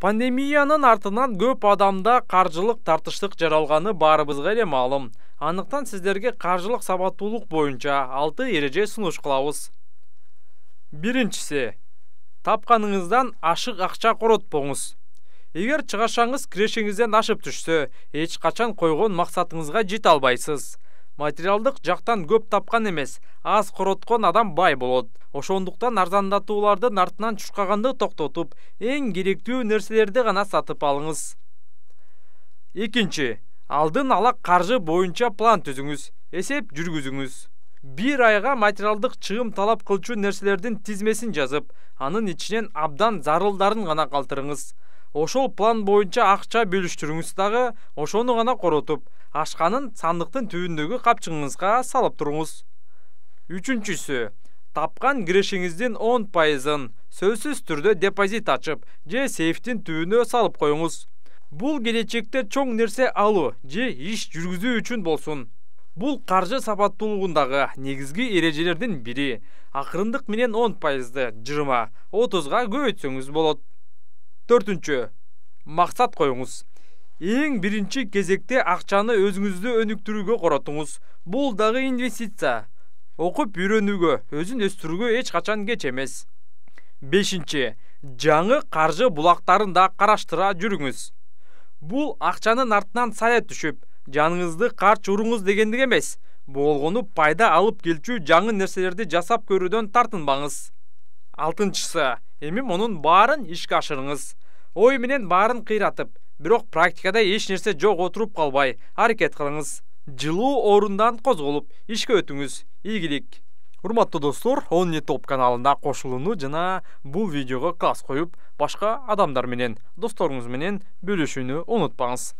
Пандемиянын артынан көп адамда каржылык тартыштык жаралганы баарыбызга эле маалым. Андыктан сиздерге каржылык сабаттуулук боюнча 6 эреже сунуш кылабыз. Биринчиси, тапканыңыздан ашык акча коротпоңуз. Эгер чыгашаңыз кирешеңизден ашып түшсө, эч качан койгон максатыңызга жете албайсыз. Материалдык жактан көп тапкан эмес, аз короткон адам бай болот. Ошондуктан арзандатуулардын артынан чуркаганды токтотуп, эң керектүү нерселерди гана сатып алыңыз. Экинчи, алдын ала каржы боюнча план түзүңүз, эсеп жүргүзүңүз. Бир айга материалдык чыгым талап кылчу нерселердин тизмесин жазып, анын ичинен абдан зарылдарын гана калтырыңыз. Ошол план боюнча акча бөлүштүрүңүз дагы, ошону гана коротуп, ашканын сандыктын түбүндөгү капчыгыңызга салып туруңуз. Үчүнчүсү, тапкан кирешиңиздин 10%-ын сөзсүз түрдө депозит ачып, же сейфтин түбүнө салып коюңуз. Бул келечекте чоң нерсе алуу же иш жүргүзүү үчүн болсун. Бул каржы сабаттуулугундагы негизги эрежелердин бири. Акырындык менен 10%-ды 20-30-га көбөйтсөңүз болот. Төртүнчү, максат коюңуз. Эң биринчи кезекте акчаны өзүңүздү өнүктүрүүгө коротуңуз. Бул дагы инвестиция. Окуп үйрөнүүгө, өзүн өстүрүүгө эч качан кеч эмес. Бешинчи, жаңы каржы булактарын да караштыра жүрүңүз. Бул акчанын артынан саят түшүп, жаныңызды карч уруңуз дегендик эмес. Болгону пайда алып келчү жаңы нерселерди жасап көрүүдөн тартынбаңыз. Алтынчысы, эми мунун баарын ишке ашырыңыз. Ой менен баарын кыйратып, бирок практикада эч нерсе жок отуруп калбай, аракет кылыңыз. Жылуу орундан козголуп, ишке өтүңүз. Ийгилик. Урматтуу достор, On Top каналында кошулууну жана бул видеого класс коюп, башка адамдар менен, досторуңуз менен бөлүшүүнү унутпаңыз.